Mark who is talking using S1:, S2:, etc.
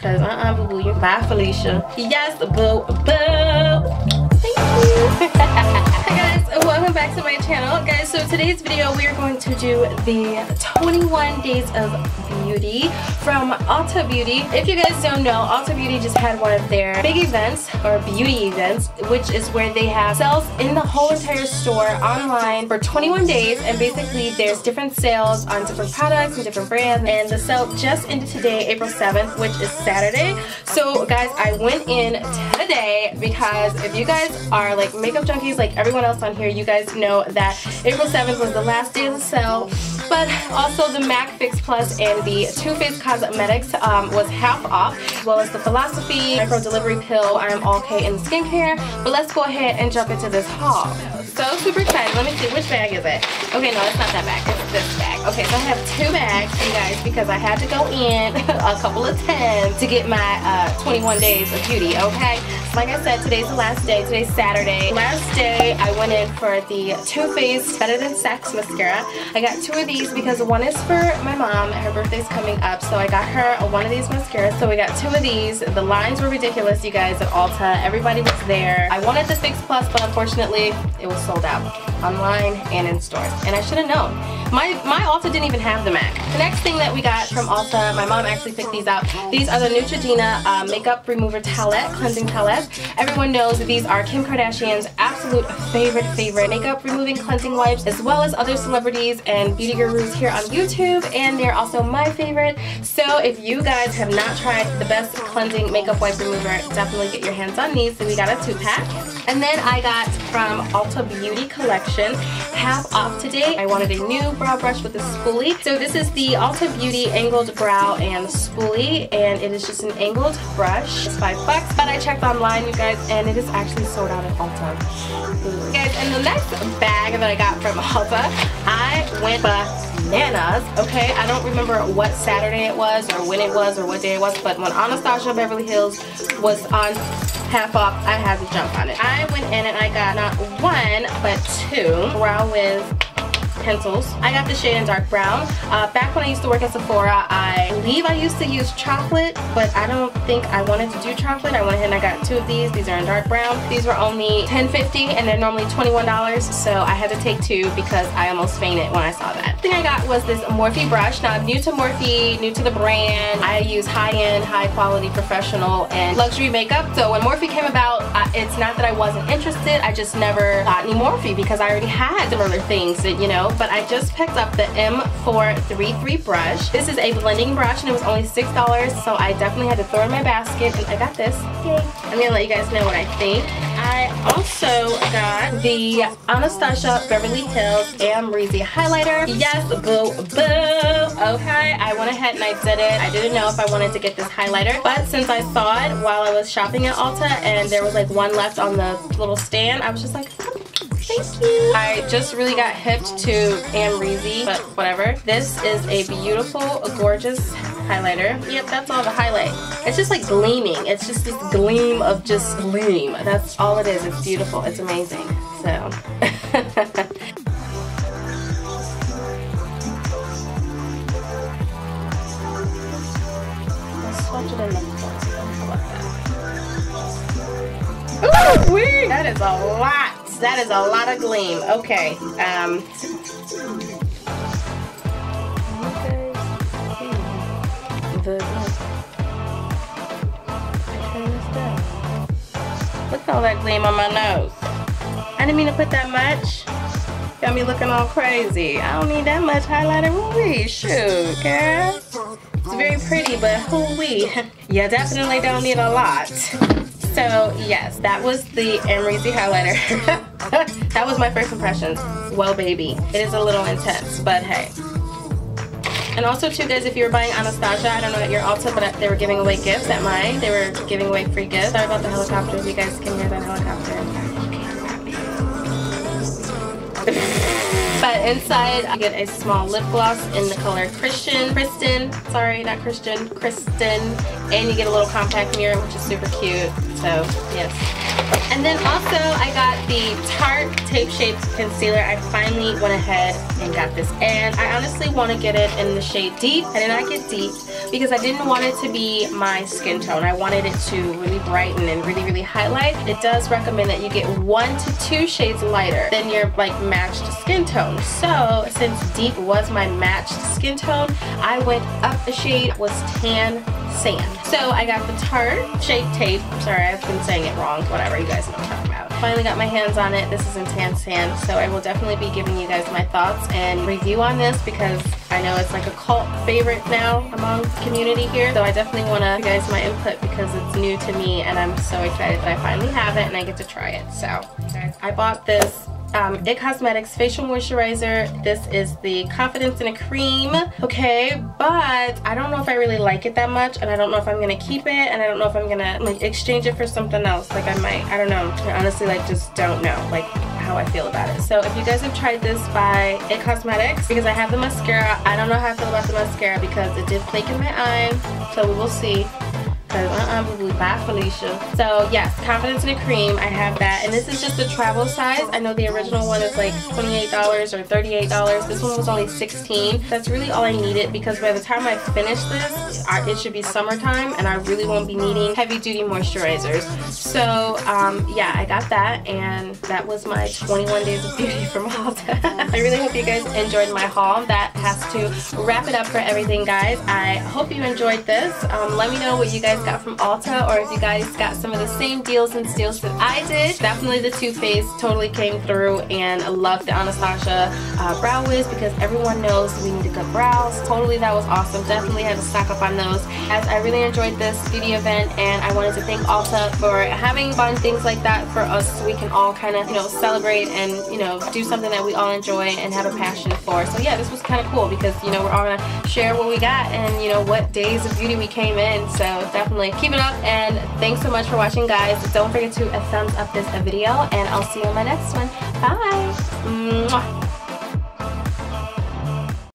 S1: Cause boo boo, you bye Felicia. Yes, boo boo. Thank you. Hi guys, welcome back to my channel. Guys, so today's video we are going to do the 21 days of beauty from Ulta Beauty. If you guys don't know, Ulta Beauty just had one of their big events, or beauty events, which is where they have sales in the whole entire store online for 21 days, and basically there's different sales on different products and different brands, and the sale just ended today, April 7th, which is Saturday. So guys, I went in today because if you guys are like makeup junkies like everyone else on here, you guys know that April 7th was the last day of the sale, but also the MAC Fix Plus and the Too Faced Cosmetics was half off, as well as the Philosophy Micro Delivery Pill. I am all okay in skincare, but let's go ahead and jump into this haul. So super excited. Let me see, which bag is it? Okay, no, it's not that bag, it's this bag. Okay, so I have two bags, you guys, because I had to go in a couple of times to get my 21 days of beauty, okay? So like I said, today's the last day. Today's Saturday. Last day, I went in for the Too Faced Better Than Sex mascara. I got two of these because one is for my mom. Her birthday's coming up, so I got her one of these mascaras. So we got two of these. The lines were ridiculous, you guys, at Ulta. Everybody was there. I wanted the Fix Plus, but unfortunately, it was sold out online and in stores, and I should have known. My Ulta didn't even have the MAC. The next thing that we got from Ulta, my mom actually picked these out. These are the Neutrogena Makeup Remover Towelette, Cleansing Towelettes. Everyone knows that these are Kim Kardashian's absolute favorite makeup removing cleansing wipes, as well as other celebrities and beauty gurus here on YouTube, and they're also my favorite. So if you guys have not tried the best cleansing makeup wipe remover, definitely get your hands on these. So we got a 2-pack. And then I got from Ulta Beauty collection, half off today. I wanted a new brow brush with a spoolie. So this is the Ulta Beauty Angled Brow and Spoolie, and it is just an angled brush. It's $5, but I checked online, you guys, and it is actually sold out at Ulta. Guys, and the next bag that I got from Ulta, I went bananas. Okay, I don't remember what Saturday it was, or when it was, or what day it was, but when Anastasia Beverly Hills was on half off, I had to jump on it. I went in and I got not one, but two Brow Wiz pencils. I got the shade in dark brown. Back when I used to work at Sephora, I believe I used to use chocolate, but I don't think I wanted to do chocolate. I went ahead and I got two of these. These are in dark brown. These were only $10.50 and they're normally $21, so I had to take two because I almost fainted when I saw that. The thing I got was this Morphe brush. Now I'm new to Morphe, new to the brand. I use high-end, high-quality, professional, and luxury makeup. So when Morphe came about, it's not that I wasn't interested, I just never got any Morphe because I already had similar things that, you know, but I just picked up the M433 brush. This is a blending brush and it was only $6, so I definitely had to throw it in my basket, and I got this. Yay. I'm gonna let you guys know what I think. I also got the Anastasia Beverly Hills Amrezy highlighter. Yes, boo boo. Okay, I went ahead and I did it. I didn't know if I wanted to get this highlighter, but since I saw it while I was shopping at Ulta and there was like one left on the little stand, I was just like, thank you. I just really got hipped to Amrezy, but whatever. This is a beautiful, gorgeous highlighter. Yep, that's all the highlight. It's just like gleaming. It's just this gleam of just gleam. That's all it is. It's beautiful. It's amazing. So. Let's swatch it in the corner. How about that? Ooh, wee! That is a lot. That is a lot of gleam. Okay. Look at all that gleam on my nose. I didn't mean to put that much. Got me looking all crazy. I don't need that much highlighter. Woo-wee, shoot, girl. It's very pretty, but woo-wee. You definitely don't need a lot. So yes, that was the Amrezy highlighter. That was my first impressions. Well, baby, it is a little intense, but hey. And also too, guys, if you were buying Anastasia, I don't know at your Ulta, but they were giving away gifts at mine. They were giving away free gifts. Sorry about the helicopter, if you guys can hear that helicopter. But inside, I get a small lip gloss in the color Kristen, and you get a little compact mirror, which is super cute. So, yes. And then also, I got the Tarte Tape Shaped Concealer. I finally went ahead and got this. And I honestly want to get it in the shade Deep. I did not get Deep, because I didn't want it to be my skin tone. I wanted it to really brighten and really highlight. It does recommend that you get 1 to 2 shades lighter than your like matched skin tone. So since deep was my matched skin tone, I went up a shade, was tan sand. So I got the Tarte Shape Tape. Sorry, I've been saying it wrong. Whatever, you guys know what I'm talking about. Finally got my hands on it. This is in tan sand, so I will definitely be giving you guys my thoughts and review on this because I know it's like a cult favorite now among the community here. So I definitely want to give you guys my input because it's new to me and I'm so excited that I finally have it and I get to try it. So I bought this It Cosmetics facial moisturizer. This is the Confidence in a Cream. Okay, but I don't know if I really like it that much, and I don't know if I'm gonna keep it, and I don't know if I'm gonna like exchange it for something else. Like I might, I don't know. I honestly like just don't know like how I feel about it. So if you guys have tried this by It Cosmetics, because I have the mascara, I don't know how I feel about the mascara because it did flake in my eye. So we will see. Bye Felicia. So yes, Confidence in a Cream, I have that, and this is just the travel size. I know the original one is like $28 or $38. This one was only $16. That's really all I needed because by the time I finish this, it should be summertime and I really won't be needing heavy duty moisturizers. So yeah, I got that, and that was my 21 days of beauty from Ulta. I really hope you guys enjoyed my haul. That has to wrap it up for everything, guys. I hope you enjoyed this. Let me know what you guys got from Ulta, or if you guys got some of the same deals and steals that I did. Definitely the Too Faced totally came through, and I love the Anastasia brow wiz because everyone knows we need good brows. Totally, that was awesome. Definitely had to stock up on those, as I really enjoyed this beauty event, and I wanted to thank Ulta for having fun things like that for us so we can all kind of, you know, celebrate and, you know, do something that we all enjoy and have a passion for. So yeah, this was kind of cool because, you know, we're all gonna share what we got and, you know, what days of beauty we came in. So definitely keep it up, and thanks so much for watching, guys. Don't forget to thumbs up this video, and I'll see you in my next one. Bye.